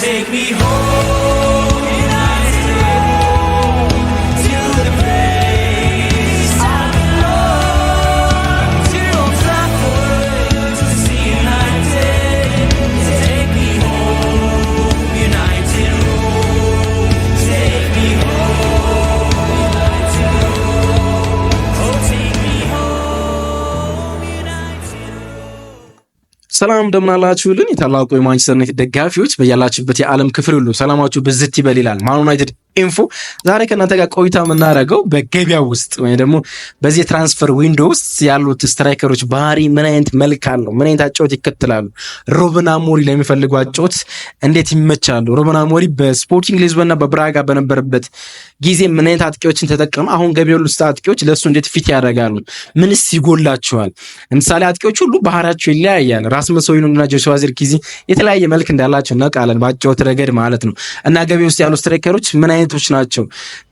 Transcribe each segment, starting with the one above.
take me home, United, to the place I belong, to Old Trafford, to see United. Take me home, United Road. Take me home, United Road. Oh, take me home, United Road. ሰላም እንደምናላችሁልን የታላቁ የማንቸስተር ዩናይትድ ደጋፊዎች በያላችሁበት የዓለም ክፍል ሁሉ ሰላማችሁ ብዝት ይበል ይላል ማን ዩናይትድ ኢንፎ። ዛሬ ከእናንተ ጋር ቆይታ የምናደርገው በገበያው ውስጥ ወይም ደግሞ በዚህ ትራንስፈር ዊንዶ ውስጥ ያሉት ስትራይከሮች ባህሪ ምን አይነት መልክ አለው፣ ምን አይነት አጨዋወት ይከተላሉ፣ ሩበን አሞሪም ለሚፈልጉ አጨዋወት እንዴት ይመቻሉ፣ ሩበን አሞሪም በስፖርቲንግ ሊዝበንና በብራጋ በነበረበት ጊዜ ምን አይነት አጥቂዎችን ተጠቀሙ፣ አሁን ገበያው ውስጥ አጥቂዎች ለሱ እንዴት ፊት ያደርጋሉ፣ ምንስ ይጎላቸዋል። ለምሳሌ አጥቂዎች ሁሉ ባህሪያቸው ይለያያል። ራስመስ ሆይሉንድና ጆሹዋ ዚርክዚ የተለያየ መልክ እንዳላቸው እናውቃለን በአጨዋወት ረገድ ማለት ነው። እና ገበያው ውስጥ ያሉ ስትራይከሮች ምን አይነቶች ናቸው፣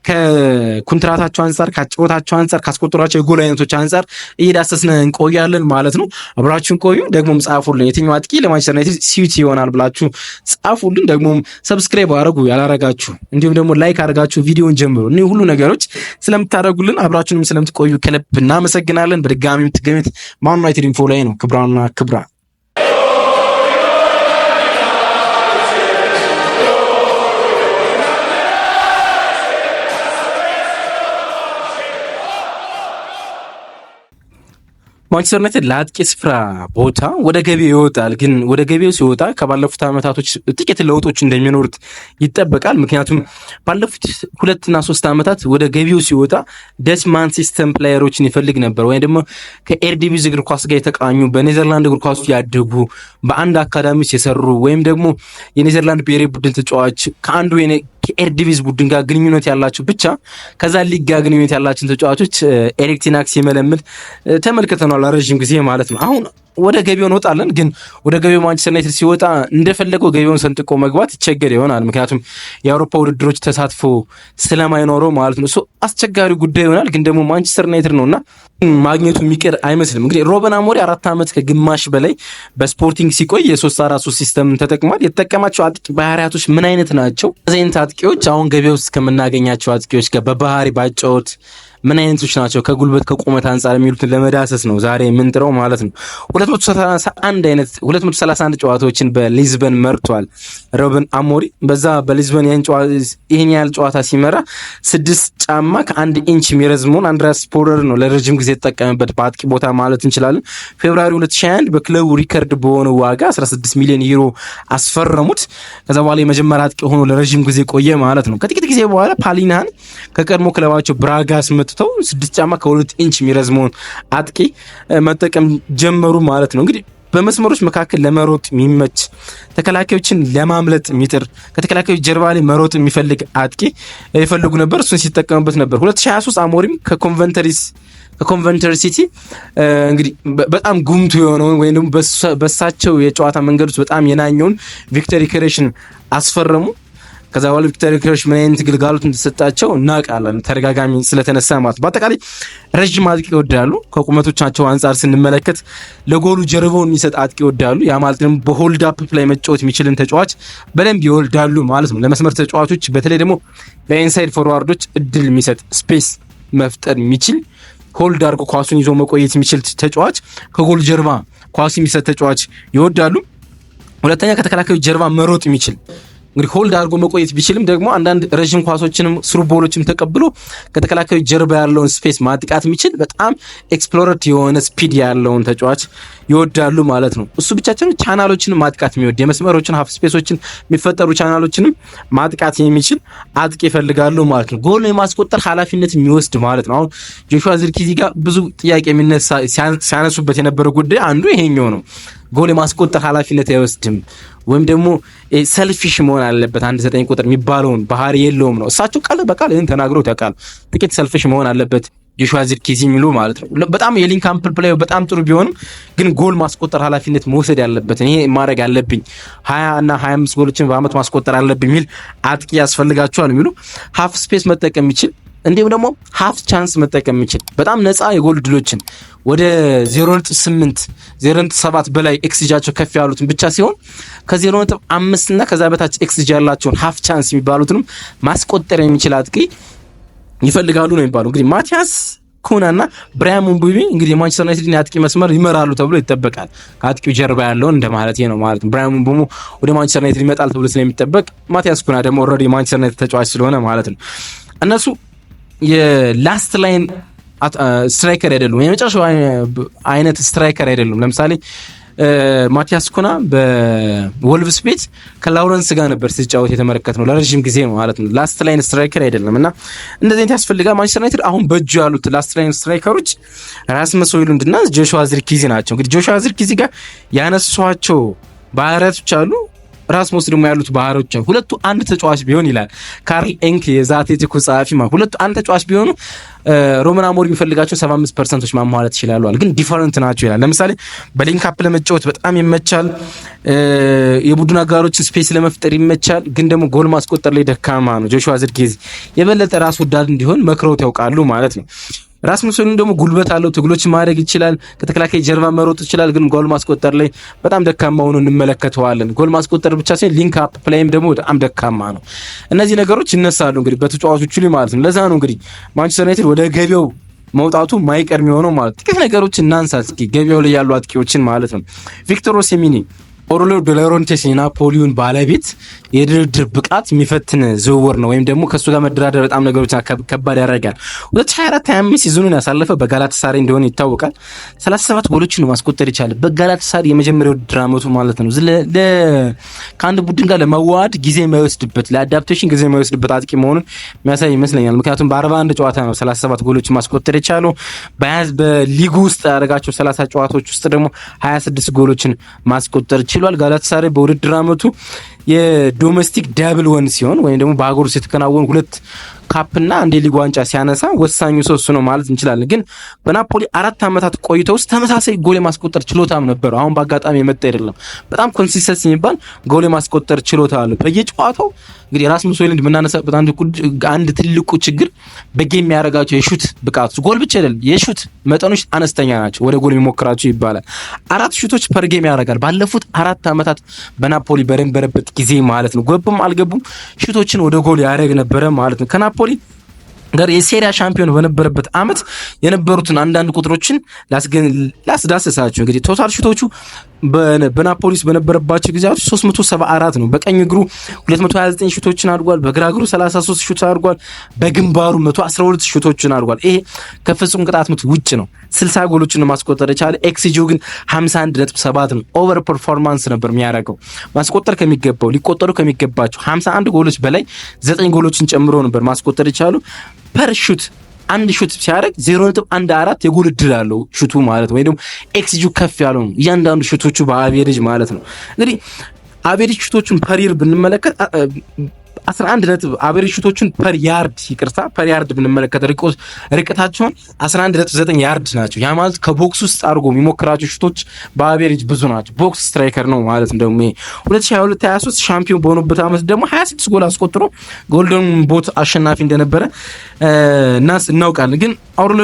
ከኮንትራታቸው አንፃር፣ ከአጨዋወታቸው አንፃር፣ ካስቆጠሯቸው የጎል አይነቶች አንፃር እየዳሰስን እንቆያለን ማለት ነው። አብራችሁን ቆዩ። ደግሞም ጻፉልን የትኛው አጥቂ ለማንቸስተር ዩናይትድ ሲዩት ይሆናል ብላችሁ ጻፉልን። ደግሞም ሰብስክራይብ አድርጉ ያላረጋችሁ፣ እንዲሁም ደግሞ ላይክ አድርጋችሁ ቪዲዮን ጀምሩ። እኔ ሁሉ ነገሮች ስለምታደርጉልን አብራችሁንም ስለምትቆዩ ከልብ እናመሰግናለን። በድጋሚ የምትገኙት ማን ዩናይትድ ኢንፎ ላይ ነው። ክብራና ክብራ ማንቸስተር ዩናይትድ ለአጥቂ ስፍራ ቦታ ወደ ገበያው ይወጣል። ግን ወደ ገበያው ሲወጣ ከባለፉት ዓመታቶች ጥቂት ለውጦች እንደሚኖሩት ይጠበቃል። ምክንያቱም ባለፉት 2 እና 3 ዓመታት ወደ ገበያው ሲወጣ ደችማን ሲስተም ፕሌየሮችን ይፈልግ ነበር፣ ወይም ደግሞ ከኤርዲቪዝ እግር ኳስ ጋር የተቃኙ በኔዘርላንድ እግር ኳስ ያደጉ በአንድ አካዳሚ የሰሩ ወይም ደግሞ የኔዘርላንድ ብሔራዊ ቡድን ተጫዋች ከአንዱ ከኤርዲቪዝ ቡድን ጋር ግንኙነት ያላቸው ብቻ ከዛ ሊግ ጋር ግንኙነት ያላቸውን ተጫዋቾች ኤሪክ ቴን ሃግ ሲመለምል ተመልክተናል ለረጅም ጊዜ ማለት ነው። አሁን ወደ ገበያው እንወጣለን። ግን ወደ ገበያው ማንቸስተር ዩናይትድ ሲወጣ እንደፈለገው ገበያውን ሰንጥቆ መግባት ይቸገር ይሆናል። ምክንያቱም የአውሮፓ ውድድሮች ተሳትፎ ስለማይኖረው ማለት ነው። አስቸጋሪ ጉዳይ ይሆናል። ግን ደግሞ ማንቸስተር ዩናይትድ ነውና ማግኘቱ የሚቀር አይመስልም። እንግዲህ ሩበን አሞሪም 4 ዓመት ከግማሽ በላይ በስፖርቲንግ ሲቆይ የ3-4-3 ሲስተም ተጠቅሟል። የተጠቀማቸው አጥቂ ባህሪያቶች ምን አይነት ናቸው? እዚህን አጥቂዎች አሁን ገበያ ውስጥ ከምናገኛቸው አጥቂዎች ጋር በባህሪ ባጫወት ምን አይነቶች ናቸው ከጉልበት ከቁመት አንፃር የሚሉትን ለመዳሰስ ነው ዛሬ የምንጥረው ማለት ነው። 231 ጨዋታዎችን በሊዝበን መርቷል ሩበን አሞሪም። በዛ በሊዝበን ይህን ያህል ጨዋታ ሲመራ 6 ጫማ ከ1 ኢንች የሚረዝመውን አንድሪያስ ፖለር ነው ለረጅም ጊዜ የተጠቀመበት በአጥቂ ቦታ ማለት እንችላለን። ፌብሩዋሪ 2021 በክለቡ ሪከርድ በሆነ ዋጋ 16 ሚሊዮን ዩሮ አስፈረሙት። ከዛ በኋላ የመጀመሪያ አጥቂ ሆኖ ለረጅም ጊዜ ቆየ ማለት ነው። ከጥቂት ጊዜ በኋላ ፓሊናን ከቀድሞ ክለባቸው ብራጋስ መጥተው 6 ጫማ ከ2 ኢንች የሚረዝመውን አጥቂ መጠቀም ጀመሩ ማለት ነው። እንግዲህ በመስመሮች መካከል ለመሮጥ የሚመች ተከላካዮችን ለማምለጥ የሚጥር ከተከላካዮች ጀርባ ላይ መሮጥ የሚፈልግ አጥቂ ይፈልጉ ነበር። እሱን ሲጠቀሙበት ነበር። 2023 አሞሪም ከኮንቨንተሪ ሲቲ እንግዲህ በጣም ጉምቱ የሆነውን ወይም ደግሞ በሳቸው የጨዋታ መንገድ ውስጥ በጣም የናኘውን ቪክተር ዮኬሬሽን አስፈረሙ። ከዛ በኋላ ቪክተር ዮኬሬሽ ምን አይነት ግልጋሎት እንደተሰጣቸው እናውቃለን፣ ተደጋጋሚ ስለተነሳ ማለት። በአጠቃላይ ረጅም አጥቂ ይወዳሉ። ከቁመቶቻቸው አንጻር ስንመለከት ለጎሉ ጀርባውን የሚሰጥ አጥቂ ይወዳሉ። ያ ማለት ደግሞ በሆልድ አፕ ላይ መጫወት የሚችልን ተጫዋች በደንብ ይወልዳሉ ማለት ነው። ለመስመር ተጫዋቾች በተለይ ደግሞ ለኢንሳይድ ፎርዋርዶች እድል የሚሰጥ ስፔስ መፍጠር የሚችል ሆልድ አድርጎ ኳሱን ይዞ መቆየት የሚችል ተጫዋች፣ ከጎል ጀርባ ኳስ የሚሰጥ ተጫዋች ይወዳሉ። ሁለተኛ ከተከላካዮች ጀርባ መሮጥ የሚችል እንግዲህ ሆልድ አድርጎ መቆየት ቢችልም ደግሞ አንዳንድ ረጅም ኳሶችንም ስሩ ቦሎችንም ተቀብሎ ከተከላካዮች ጀርባ ያለውን ስፔስ ማጥቃት የሚችል በጣም ኤክስፕሎረር የሆነ ስፒድ ያለውን ተጫዋች ይወዳሉ ማለት ነው። እሱ ብቻችን ቻናሎችንም ማጥቃት የሚወድ የመስመሮችን ሀፍ ስፔሶችን የሚፈጠሩ ቻናሎችንም ማጥቃት የሚችል አጥቂ ይፈልጋሉ ማለት ነው። ጎል የማስቆጠር ኃላፊነት የሚወስድ ማለት ነው። አሁን ጆሹዋ ዚርክዚ ጋር ብዙ ጥያቄ የሚነሳ ሲያነሱበት የነበረው ጉዳይ አንዱ ይሄኛው ነው። ጎል የማስቆጠር ኃላፊነት አይወስድም ወይም ደግሞ ሰልፊሽ መሆን አለበት። 9 ቁጥር የሚባለውን ባህሪ የለውም ነው። እሳቸው ቃል በቃል ይሄን ተናግረው ያውቃሉ። ጥቂት ሰልፊሽ መሆን አለበት ጆሹዋ ዚርክዚ የሚሉ ማለት ነው። በጣም የሊንክ አምፕል ፕሌይ በጣም ጥሩ ቢሆንም ግን ጎል ማስቆጠር ኃላፊነት መውሰድ ያለበት ይሄ ማድረግ አለብኝ 20 እና 25 ጎሎችን በአመት ማስቆጠር አለብኝ የሚል አጥቂ ያስፈልጋቸዋል የሚሉ ሀፍ ስፔስ መጠቀም የሚችል እንዲሁም ደግሞ ሃፍ ቻንስ መጠቀም የሚችል በጣም ነፃ የጎል ድሎችን ወደ 0.8 0.7 በላይ ኤክስጂያቸው ከፍ ያሉትን ብቻ ሲሆን ከ0.5 እና ከዛ በታች ኤክስጂ ያላቸውን ሃፍ ቻንስ የሚባሉትንም ማስቆጠር የሚችል አጥቂ ይፈልጋሉ ነው የሚባለው። እንግዲህ ማቲያስ ኩናና ብራያን ምቡሞ እንግዲህ የማንቸስተር ዩናይትድን የአጥቂ መስመር ይመራሉ ተብሎ ይጠበቃል። ከአጥቂው ጀርባ ያለው እንደማለት ነው ማለት ነው። ብራያን ምቡሞ ወደ ማንቸስተር ዩናይትድ ይመጣል ተብሎ ስለሚጠበቅ ማቲያስ ኩና ደግሞ ኦልሬዲ የማንቸስተር ዩናይትድ ተጫዋች ስለሆነ ማለት ነው እነሱ የላስት ላይን ስትራይከር አይደሉም፣ የመጨረሻው አይነት ስትራይከር አይደሉም። ለምሳሌ ማቲያስ ኩና በወልቭስ ቤት ከላውረንስ ጋር ነበር ሲጫወት የተመለከትነው ለረጅም ጊዜ ማለት ነው። ላስት ላይን ስትራይከር አይደለም እና እንደዚህ አይነት ያስፈልጋል ማንቸስተር ዩናይትድ። አሁን በእጁ ያሉት ላስት ላይን ስትራይከሮች ራስመስ ሆይሉንድና ጆሹዋ ዚርክዚ ናቸው። እንግዲህ ጆሹዋ ዚርክዚ ጋር ያነሷቸው ባህሪያቶች አሉ፣ ራስመስ ደግሞ ያሉት ባህሪዎች አሉ። ሁለቱ አንድ ተጫዋች ቢሆን ይላል ካርል ኤንክ የዛቴቲኩ ጸሐፊ ማለት ሁለቱ አንድ ተጫዋች ቢሆኑ ሮማን አሞሪም የሚፈልጋቸው 75% ማሟላት ይችላሉ፣ ግን ዲፈረንት ናቸው ይላል። ለምሳሌ በሊንክ አፕ ለመጫወት በጣም ይመቻል፣ የቡድን አጋሮችን ስፔስ ለመፍጠር ይመቻል፣ ግን ደግሞ ጎል ማስቆጠር ላይ ደካማ ነው። ጆሹዋ ዚርክዚ የበለጠ ራስ ወዳድ እንዲሆን መክረውት ያውቃሉ ማለት ነው። ራስመስ ሆይሉንድ ደግሞ ጉልበት አለው፣ ትግሎችን ማድረግ ይችላል፣ ከተከላካይ ጀርባ መሮጥ ይችላል፣ ግን ጎል ማስቆጠር ላይ በጣም ደካማ ሆኖ እንመለከተዋለን። ጎል ማስቆጠር ብቻ ሳይሆን ሊንክ አፕ ፕሌይም ደግሞ በጣም ደካማ ነው። እነዚህ ነገሮች ይነሳሉ እንግዲህ በተጫዋቾቹ ላይ ማለት ነው። ለዛ ነው እንግዲህ ማንቸስተር ዩናይትድ ወደ ገበያው መውጣቱ ማይቀር የሚሆነው ማለት ነው። ጥቂት ነገሮች እናንሳ እስኪ ገበያው ላይ ያሉ አጥቂዎችን ማለት ነው። ቪክቶር ኦሲሜኒ ኦርሎ ደ ላውረንቴስ የናፖሊዮን ባለቤት የድርድር ብቃት የሚፈትን ዝውውር ነው፣ ወይም ደግሞ ከሱ ጋር መደራደር በጣም ነገሮችን ከባድ ያደርጋል። 2024-25 ሲዝኑን ያሳለፈ በጋላታሳራይ እንደሆነ ይታወቃል። 37 ጎሎችን ማስቆጠር ይቻላል በጋላታሳራይ የመጀመሪያው ውድድር ዓመቱ ማለት ነው። ከአንድ ቡድን ጋር ለመዋሃድ ጊዜ የማይወስድበት ለአዳፕቴሽን ጊዜ የማይወስድበት አጥቂ መሆኑን የሚያሳይ ይመስለኛል። ምክንያቱም በ41 ጨዋታ ነው 37 ጎሎችን ማስቆጠር የቻለው። በሊጉ ውስጥ ያደረጋቸው 30 ጨዋታዎች ውስጥ ደግሞ 26 ጎሎችን ማስቆጠር ችሏል። ጋላታሳራይ በውድድር ዓመቱ የዶሜስቲክ ዳብል ወን ሲሆን ወይም ደግሞ በአገር ውስጥ የተከናወኑ 2 ካፕና አንድ ሊግ ዋንጫ ሲያነሳ ወሳኙ ሰው እሱ ነው ማለት እንችላለን። ግን በናፖሊ 4 ዓመታት ቆይታ ውስጥ ተመሳሳይ ጎል የማስቆጠር ችሎታም ነበረው። አሁን በአጋጣሚ የመጣ አይደለም። በጣም ኮንሲስተንስ የሚባል ጎል የማስቆጠር ችሎታ አለው በየጨዋታው። እንግዲህ ራስመስ ሆይሉንድ የምናነሳበት አንድ ትልቁ ችግር በጌም የሚያደርጋቸው የሹት ብቃቱ ጎል ብቻ አይደለም፣ የሹት መጠኖች አነስተኛ ናቸው ወደ ጎል የሚሞክራቸው ይባላል። 4 ሹቶች ፐር ጌም ያደርጋል። ባለፉት 4 ዓመታት በናፖሊ በነበረበት ጊዜ ማለት ነው ገቡም አልገቡም ሹቶችን ወደ ጎል ያደርግ ነበረ ማለት ነው። ከናፖሊ ጋር የሴሪያ ሻምፒዮን በነበረበት አመት የነበሩትን አንዳንድ ቁጥሮችን ላስዳሰሳችሁ። እንግዲህ ቶታል ሹቶቹ በናፖሊስ በነበረባቸው ጊዜያት 374 ነው። በቀኝ እግሩ 229 ሹቶችን አድርጓል። በግራ እግሩ 33 ሹት አድርጓል። በግንባሩ 112 ሹቶችን አድርጓል። ይሄ ከፍጹም ቅጣት ምት ውጭ ነው። 60 ጎሎችን ማስቆጠር የቻለ ኤክስጂው ግን 51.7 ነው። ኦቨር ፐርፎርማንስ ነበር የሚያደርገው። ማስቆጠር ከሚገባው ሊቆጠሩ ከሚገባቸው 51 ጎሎች በላይ 9 ጎሎችን ጨምሮ ነበር ማስቆጠር የቻሉ። ፐር ሹት አንድ ሹት ሲያደርግ 0.14 የጎል ዕድል አለው ሹቱ ማለት ወይ ደግሞ ኤክስጂው ከፍ ያለው ነው እያንዳንዱ ሹቶቹ በአቬሬጅ ማለት ነው። እንግዲህ አቬሬጅ ሹቶቹን ፐር ይር ብንመለከት 11 ነጥብ አቬሬጅ ሹቶቹን ፐር ያርድ ብንመለከት ርቀታቸውን 11.9 ያርድ ናቸው። ያ ማለት ከቦክስ ውስጥ አድርጎ የሚሞክራቸው ሹቶች በአቬሬጅ ብዙ ናቸው። ቦክስ ስትራይከር ነው ማለት ነው። ደግሞ 2022-23 ሻምፒዮን በሆኑበት ዓመት ደግሞ 26 ጎል አስቆጥሮ ጎልደን ቦት አሸናፊ እንደነበረ እናውቃለን። ግን አውርሎ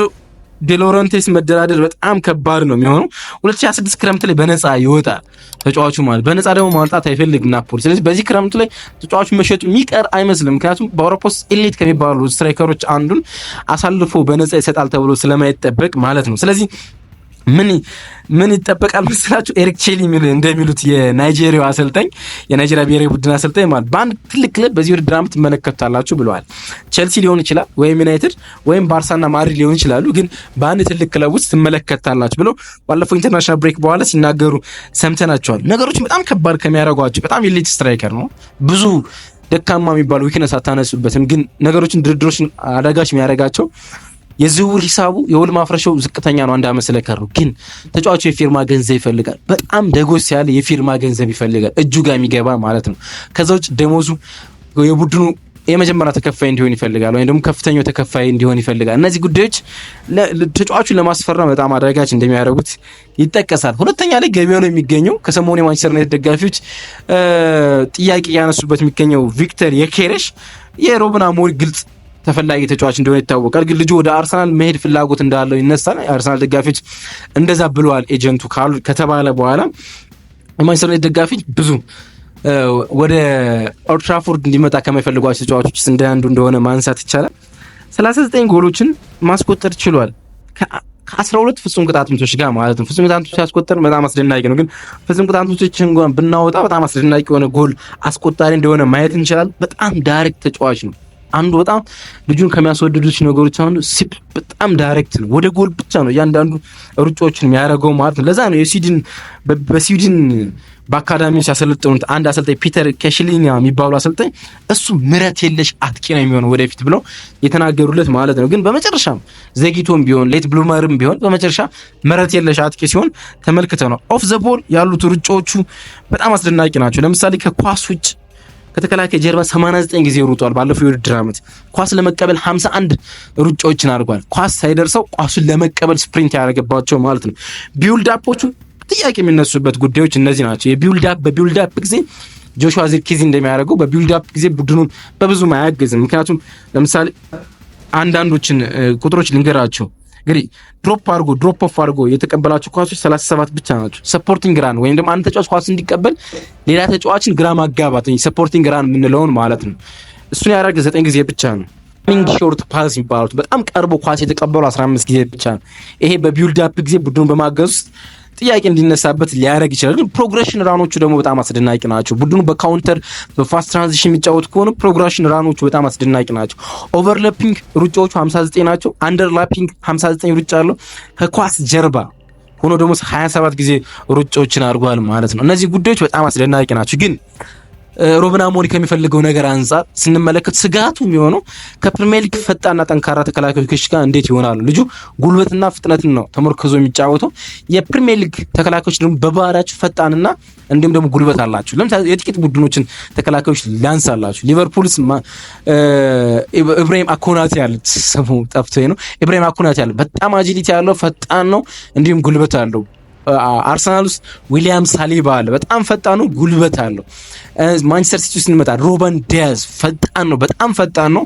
ደ ላውረንቴስ መደራደር በጣም ከባድ ነው የሚሆነው። 2026 ክረምት ላይ በነፃ ይወጣል ተጫዋቹ ማለት በነፃ ደግሞ ማውጣት አይፈልግም ናፖሊ። ስለዚህ በዚህ ክረምት ላይ ተጫዋቹ መሸጡ የሚቀር አይመስልም። ምክንያቱም በአውሮፓ ውስጥ ኤሊት ከሚባሉ ስትራይከሮች አንዱን አሳልፎ በነፃ ይሰጣል ተብሎ ስለማይጠበቅ ማለት ነው። ስለዚህ ምን ይጠበቃል መስላችሁ? ኤሪክ ቼሊ እንደሚሉት የናይጄሪያው አሰልጣኝ የናይጄሪያ ብሔራዊ ቡድን አሰልጣኝ ማለት በአንድ ትልቅ ክለብ በዚህ ውድድር ዓመት ትመለከታላችሁ ብለዋል። ቼልሲ ሊሆን ይችላል ወይም ዩናይትድ ወይም ባርሳና ማድሪድ ሊሆን ይችላሉ፣ ግን በአንድ ትልቅ ክለብ ውስጥ ትመለከታላችሁ ብለው ባለፈው ኢንተርናሽናል ብሬክ በኋላ ሲናገሩ ሰምተናቸዋል። ነገሮች በጣም ከባድ ከሚያደርጓቸው በጣም ኤሊት ስትራይከር ነው። ብዙ ደካማ የሚባሉ ዊክነስ አታነሱበትም፣ ግን ነገሮችን ድርድሮችን አዳጋች የሚያደርጋቸው የዝውውር ሂሳቡ የውል ማፍረሻው ዝቅተኛ ነው። አንድ አመት ስለቀር ነው። ግን ተጫዋቹ የፊርማ ገንዘብ ይፈልጋል። በጣም ደጎስ ያለ የፊርማ ገንዘብ ይፈልጋል፣ እጁ ጋር የሚገባ ማለት ነው። ከዛ ውጭ ደሞዙ የቡድኑ የመጀመሪያ ተከፋይ እንዲሆን ይፈልጋል፣ ወይም ደግሞ ከፍተኛው ተከፋይ እንዲሆን ይፈልጋል። እነዚህ ጉዳዮች ተጫዋቹን ለማስፈረም በጣም አዳጋች እንደሚያደርጉት ይጠቀሳል። ሁለተኛ ላይ ገበያው ነው የሚገኘው ከሰሞኑ የማንቸስተር ዩናይትድ ደጋፊዎች ጥያቄ ያነሱበት የሚገኘው ቪክተር ዮኬሬሽ የሩበን አሞሪም ግልጽ ተፈላጊ ተጫዋች እንደሆነ ይታወቃል። ግን ልጁ ወደ አርሰናል መሄድ ፍላጎት እንዳለው ይነሳል። የአርሰናል ደጋፊዎች እንደዛ ብለዋል ኤጀንቱ ከተባለ በኋላ የማንቸስተር ዩናይትድ ደጋፊዎች ብዙ ወደ ኦልድ ትራፎርድ እንዲመጣ ከማይፈልጓቸው ተጫዋቾች እንደ አንዱ እንደሆነ ማንሳት ይቻላል። 39 ጎሎችን ማስቆጠር ችሏል ከ12 ፍጹም ቅጣት ምቶች ጋር ማለት ነው። ፍጹም ቅጣት ምቶች ሲያስቆጠር በጣም አስደናቂ ነው። ግን ፍጹም ቅጣት ምቶችን እንኳን ብናወጣ በጣም አስደናቂ የሆነ ጎል አስቆጣሪ እንደሆነ ማየት እንችላለን። በጣም ዳይሬክት ተጫዋች ነው። አንዱ በጣም ልጁን ከሚያስወድዱት ነገሮች አንዱ በጣም ዳይሬክት ነው። ወደ ጎል ብቻ ነው እያንዳንዱ ሩጫዎችን የሚያደርገው ማለት ነው። ለዛ ነው በስዊድን በአካዳሚ ሲያሰለጥኑት አንድ አሰልጣኝ ፒተር ኬሽሊኛ የሚባሉ አሰልጣኝ እሱ ምረት የለሽ አጥቂ ነው የሚሆነው ወደፊት ብለው የተናገሩለት ማለት ነው። ግን በመጨረሻም ዘግይቶም ቢሆን ሌት ብሉመርም ቢሆን በመጨረሻ ምረት የለሽ አጥቂ ሲሆን ተመልክተ ነው። ኦፍ ዘ ቦል ያሉት ሩጫዎቹ በጣም አስደናቂ ናቸው። ለምሳሌ ከኳስ ውጭ ከተከላካይ ጀርባ 89 ጊዜ ሩጧል። ባለፈው የውድድር ዓመት ኳስ ለመቀበል 51 ሩጫዎችን አድርጓል። ኳስ ሳይደርሰው ኳሱን ለመቀበል ስፕሪንት ያደረገባቸው ማለት ነው። ቢውልድ አፖቹ ጥያቄ የሚነሱበት ጉዳዮች እነዚህ ናቸው። በቢውልድ አፕ ጊዜ ጆሹዋ ዚርክዚ እንደሚያደርገው በቢውልድ አፕ ጊዜ ቡድኑን በብዙም አያገዝም። ምክንያቱም ለምሳሌ አንዳንዶችን ቁጥሮች ልንገራቸው። እንግዲህ ድሮፕ ኦፍ አድርጎ የተቀበላቸው ኳሶች 37 ብቻ ናቸው። ሰፖርቲንግ ራን ወይም ደግሞ አንድ ተጫዋች ኳስ እንዲቀበል ሌላ ተጫዋችን ግራ ማጋባት ሰፖርቲንግ ራን የምንለውን ማለት ነው። እሱን ያደረገ 9 ጊዜ ብቻ ነው። ሾርት ፓስ የሚባሉት በጣም ቀርቦ ኳስ የተቀበሉ 15 ጊዜ ብቻ ነው። ይሄ በቢውልድ አፕ ጊዜ ቡድኑን በማገዝ ውስጥ ጥያቄ እንዲነሳበት ሊያደርግ ይችላል። ግን ፕሮግሬሽን ራኖቹ ደግሞ በጣም አስደናቂ ናቸው። ቡድኑ በካውንተር በፋስት ትራንዚሽን የሚጫወት ከሆነ ፕሮግሬሽን ራኖቹ በጣም አስደናቂ ናቸው። ኦቨርላፒንግ ሩጫዎቹ 59 ናቸው። አንደርላፒንግ 59 ሩጫ አለው። ከኳስ ጀርባ ሆኖ ደግሞ 27 ጊዜ ሩጫዎችን አድርጓል ማለት ነው። እነዚህ ጉዳዮች በጣም አስደናቂ ናቸው። ግን ሩበን አሞሪም ከሚፈልገው ነገር አንጻር ስንመለከት ስጋቱ የሚሆነው ከፕሪሚየር ሊግ ፈጣንና ጠንካራ ተከላካዮች ጋር እንዴት ይሆናሉ። ልጁ ጉልበትና ፍጥነትን ነው ተመርክዞ የሚጫወተው። የፕሪሚየር ሊግ ተከላካዮች ደግሞ በባህሪያቸው ፈጣንና እንዲሁም ደግሞ ጉልበት አላቸው። ለምሳሌ የጥቂት ቡድኖችን ተከላካዮች ላንሳላችሁ። ሊቨርፑልስ ኢብራሂም አኮናቴ ያለ ስሙ ጠፍቶኝ ነው። ኢብራሂም አኮናቴ ያለ በጣም አጂሊቲ ያለው ፈጣን ነው፣ እንዲሁም ጉልበት አለው። አርሰናል ውስጥ ዊሊያም ሳሊባ አለ፣ በጣም ፈጣን ነው፣ ጉልበት አለው። ማንቸስተር ሲቲ ውስጥ እንመጣ ሩበን ዲያዝ ፈጣን ነው፣ በጣም ፈጣን ነው፣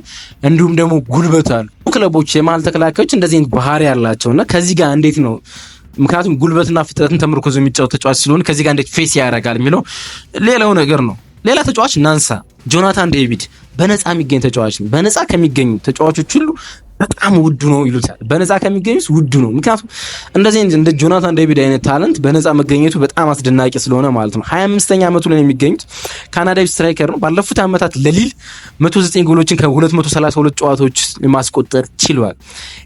እንዲሁም ደግሞ ጉልበት አለው። ክለቦች የመሀል ተከላካዮች እንደዚህ አይነት ባህሪ ያላቸውና ከዚህ ጋር እንዴት ነው ምክንያቱም ጉልበትና ፍጥነትን ተመርኮዞ የሚጫወት ተጫዋች ስለሆነ ከዚህ ጋር እንዴት ፌስ ያደርጋል የሚለው ሌላው ነገር ነው። ሌላ ተጫዋች እናንሳ። ጆናታን ዴቪድ በነፃ የሚገኝ ተጫዋች ነው። በነፃ ከሚገኙ ተጫዋቾች ሁሉ በጣም ውዱ ነው ይሉታል። በነፃ ከሚገኙት ውዱ ነው። ምክንያቱም እንደዚህ እንደ ጆናታን ዴቪድ አይነት ታለንት በነፃ መገኘቱ በጣም አስደናቂ ስለሆነ ማለት ነው። 25ኛ ዓመቱ ላይ የሚገኙት ካናዳዊ ስትራይከር ነው። ባለፉት ዓመታት ለሊል 109 ጎሎችን ከ232 ጨዋታዎች ማስቆጠር ችሏል።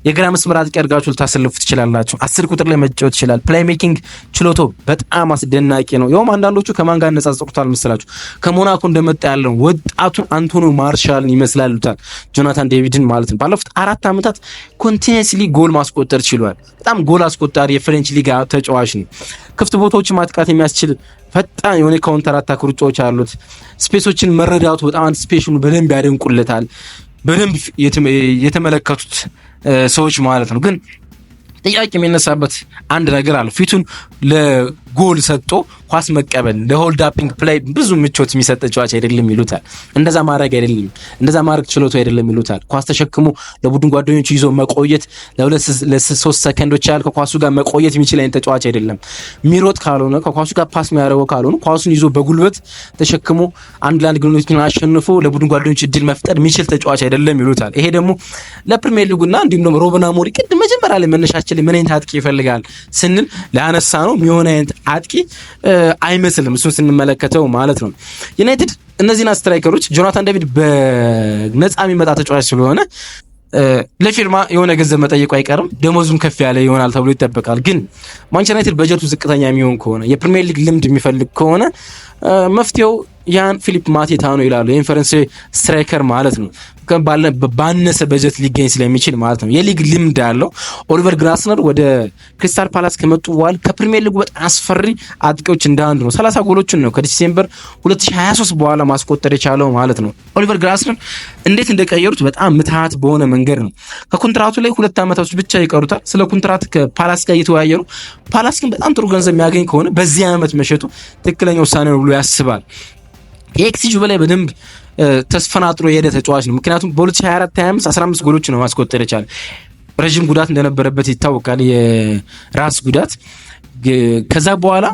የግራ መስመር አጥቂ አድርጋችሁ ልታሰልፉ ትችላላችሁ። 10 ቁጥር ላይ መጫወት ይችላል። ፕሌይ ሜኪንግ ችሎታው በጣም አስደናቂ ነው። ያውም አንዳንዶቹ ከማን ጋር ነጻጽሩታል መሰላችሁ? ከሞናኮ እንደመጣ ያለው ወጣቱን አንቶኒ ማርሻልን ይመስላል ይሉታል ጆናታን ዴቪድን ማለት ነው። ባለፉት 4 ዓመታት ኮንቲኒየስሊ ጎል ማስቆጠር ችሏል። በጣም ጎል አስቆጣሪ የፍሬንች ሊጋ ተጫዋች ነው። ክፍት ቦታዎችን ማጥቃት የሚያስችል ፈጣን የሆነ ካውንተር አታክ ሩጫዎች አሉት። ስፔሶችን መረዳቱ በጣም አንቲሲፔሽኑ በደንብ ያደንቁለታል። በደንብ የተመለከቱት ሰዎች ማለት ነው። ግን ጥያቄ የሚነሳበት አንድ ነገር አለ። ፊቱን ለጎል ሰጥቶ ኳስ መቀበል ለሆልድ አፒንግ ፕሌይ ብዙ ምቾት የሚሰጥ ተጫዋች አይደለም ይሉታል። እንደዛ ማድረግ ችሎታ አይደለም ይሉታል። ኳስ ተሸክሞ ለቡድን ጓደኞቹ ይዞ መቆየት ለ2-3 ሰከንዶች ያህል ከኳሱ ጋር መቆየት የሚችል አይነት ተጫዋች አይደለም። ሚሮጥ ካልሆነ ከኳሱ ጋር ፓስ የሚያደርገው ካልሆነ ኳሱን ይዞ በጉልበት ተሸክሞ አንድ ለአንድ ግንኙነትን አሸንፎ ለቡድን ጓደኞቹ እድል መፍጠር የሚችል ተጫዋች አይደለም ይሉታል። ይሄ ደግሞ ለፕሪሚየር ሊጉና እንዲሁም ደግሞ ሩበን አሞሪም ቅድም መጀመሪያ ላይ መነሻችን ላይ ምን አይነት አጥቂ ይፈልጋል ስንል ለአነሳ ነው የሚሆን አይነት አጥቂ አይመስልም እሱን ስንመለከተው ማለት ነው። ዩናይትድ እነዚህን ስትራይከሮች ጆናታን ዴቪድ በነፃ የሚመጣ ተጫዋች ስለሆነ ለፊርማ የሆነ ገንዘብ መጠየቁ አይቀርም። ደሞዙም ከፍ ያለ ይሆናል ተብሎ ይጠበቃል። ግን ማንቸስተር ዩናይትድ በጀቱ ዝቅተኛ የሚሆን ከሆነ የፕሪሚየር ሊግ ልምድ የሚፈልግ ከሆነ መፍትሄው ያን ፊሊፕ ማቴታ ነው ይላሉ። የፈረንሳይ ስትራይከር ማለት ነው። ባነሰ በጀት ሊገኝ ስለሚችል ማለት ነው። የሊግ ልምድ ያለው ኦሊቨር ግላስነር ወደ ክሪስታል ፓላስ ከመጡ በኋላ ከፕሪሚየር ሊጉ በጣም አስፈሪ አጥቂዎች እንዳንዱ ነው። 30 ጎሎችን ነው ከዲሴምበር 2023 በኋላ ማስቆጠር የቻለው ማለት ነው። ኦሊቨር ግላስነር እንዴት እንደቀየሩት በጣም ምትሃት በሆነ መንገድ ነው። ከኮንትራቱ ላይ 2 ዓመታት ብቻ ይቀሩታል። ስለ ኮንትራት ከፓላስ ጋር እየተወያየሩ፣ ፓላስ ግን በጣም ጥሩ ገንዘብ የሚያገኝ ከሆነ በዚህ ዓመት መሸጡ ትክክለኛ ውሳኔ ነው ብሎ ያስባል። ከኤክስጂ በላይ በደንብ ተስፈናጥሮ የሄደ ተጫዋች ነው። ምክንያቱም በ2024-25 15 ጎሎች ነው ማስቆጠር የቻለ። ረጅም ጉዳት እንደነበረበት ይታወቃል፣ የራስ ጉዳት። ከዛ በኋላ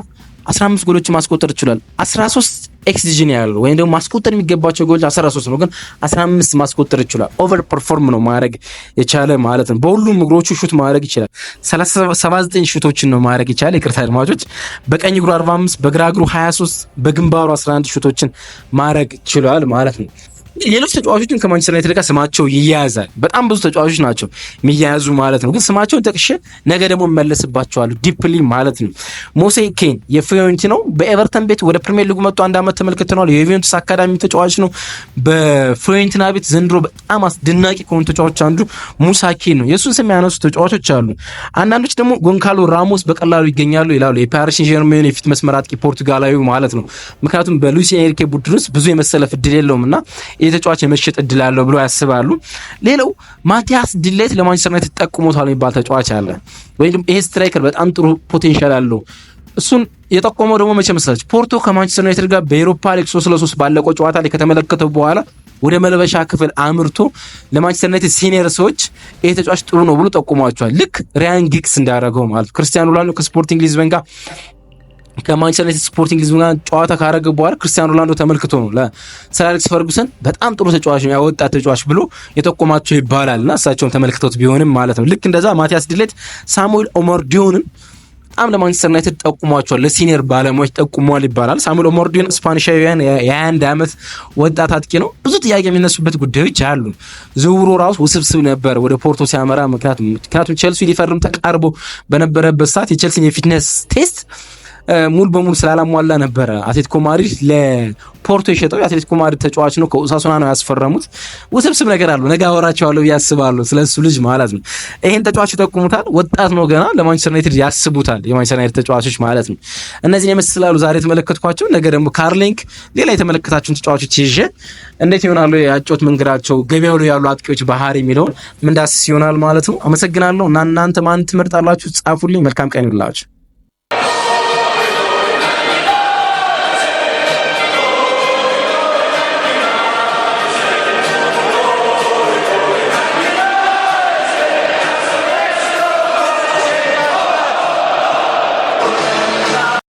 15 ጎሎች ማስቆጠር ይችላል። 13 ኤክስጂ ነው ያለው፣ ወይም ደግሞ ማስቆጠር የሚገባቸው ጎሎች 13 ነው፣ ግን 15 ማስቆጠር ይችላል። ኦቨር ፐርፎርም ነው ማድረግ የቻለ ማለት ነው። በሁሉም እግሮቹ ሹት ማድረግ ይችላል። 79 ሹቶችን ነው ማድረግ የቻለ። ይቅርታ አድማጮች፣ በቀኝ እግሩ 45፣ በግራ እግሩ 23፣ በግንባሩ 11 ሹቶችን ማድረግ ይችላል ማለት ነው። ሌሎች ተጫዋቾችን ከማንቸስተር ዩናይትድ ጋር ስማቸው ይያያዛል። በጣም ብዙ ተጫዋቾች ናቸው የሚያያዙ ማለት ነው። ግን ስማቸውን ጠቅሼ ነገ ደግሞ መለስባቸዋለሁ ዲፕሊ ማለት ነው። ሞሴ ኬን የፊዮረንቲና ነው። በኤቨርተን ቤት ወደ ፕሪሚየር ሊጉ መጥቶ 1 ዓመት ተመልክተናል። የዩቬንቱስ አካዳሚ ተጫዋች ነው። በፊዮረንቲና ቤት ዘንድሮ በጣም አስደናቂ ከሆኑ ተጫዋቾች አንዱ ሙሳ ኬን ነው። የእሱን ስም ያነሱ ተጫዋቾች አሉ። አንዳንዶች ደግሞ ጎንካሎ ራሞስ በቀላሉ ይገኛሉ ይላሉ። የፓሪስ ሴን ዠርሜን የፊት መስመር አጥቂ ፖርቱጋላዊ ማለት ነው። ምክንያቱም በሉዊስ ኤንሪኬ ቡድን ውስጥ ብዙ የመሰለፍ እድል የለውም እና ተጫዋች የመሸጥ እድል አለው ብሎ ያስባሉ። ሌላው ማቲያስ ዲሌት ለማንቸስተር ዩናይትድ ተጠቁሞታል የሚባል ተጫዋች አለ። ወይም ይሄ ስትራይከር በጣም ጥሩ ፖቴንሻል አለው። እሱን የጠቆመው ደግሞ መቼ መሰላችሁ? ፖርቶ ከማንቸስተር ዩናይትድ ጋር በኤሮፓ ሊግ 3-3 ባለቀው ጨዋታ ላይ ከተመለከተው በኋላ ወደ መልበሻ ክፍል አምርቶ ለማንቸስተር ዩናይትድ ሲኒየር ሰዎች ይሄ ተጫዋች ጥሩ ነው ብሎ ጠቁሟቸዋል። ልክ ሪያን ጊግስ እንዳደረገው ማለት ክርስቲያኖ ሮናልዶ ከስፖርቲንግ ሊዝበን ጋር ከማንቸስተር ዩናይትድ ስፖርቲንግ ሊዝበን ጋር ጨዋታ ካረገ በኋላ ክርስቲያኖ ሮናልዶ ተመልክቶ ነው ለሰር አሌክስ ፈርጉሰን በጣም ጥሩ ተጫዋች ነው ያወጣት ተጫዋች ብሎ የጠቆማቸው ይባላልና እሳቸውን ተመልክተውት ቢሆንም ማለት ነው። ልክ እንደዛ ማቲያስ ዲሌት ሳሙኤል ኦሞርዲዮንን በጣም ለማንቸስተር ዩናይትድ ጠቁሟቸዋል፣ ለሲኒየር ባለሙያዎች ጠቁሟል ይባላል። ሳሙኤል ኦሞርዲዮን ስፓኒሻዊያን የ21 ዓመት ወጣት አጥቂ ነው። ብዙ ጥያቄ የሚነሱበት ጉዳዮች አሉ። ዝውውሩ ራሱ ውስብስብ ነበር ወደ ፖርቶ ሲያመራ። ምክንያቱም ቼልሲ ሊፈርም ተቃርቦ በነበረበት ሰዓት የቼልሲን የፊትነስ ቴስት ሙሉ በሙሉ ስላላሟላ ነበረ አትሌቲኮ ማድሪድ ለፖርቶ የሸጠው። የአትሌቲኮ ማድሪድ ተጫዋች ነው፣ ከኡሳሱና ነው ያስፈረሙት። ውስብስብ ነገር አለው። ነገ አወራቸዋለሁ ያስባሉ ስለሱ ልጅ ማለት ነው። ይሄን ተጫዋች ይጠቁሙታል። ወጣት ነው ገና፣ ለማንቸስተር ዩናይትድ ያስቡታል የማንቸስተር ዩናይትድ ተጫዋቾች ማለት ነው። እነዚህን የመስላሉ ዛሬ የተመለከትኳቸው። ነገ ደግሞ ካርሊንክ ሌላ የተመለከታችሁን ተጫዋቾች ይዤ እንዴት ይሆናሉ ያጮት መንገራቸው ገበያው ላይ ያሉ አጥቂዎች ባህሪ የሚለውን ምንዳስስ ይሆናል ማለት ነው። አመሰግናለሁ። እና እናንተ ማን ትመርጣላችሁ? ጻፉልኝ። መልካም ቀን ይሁንላችሁ።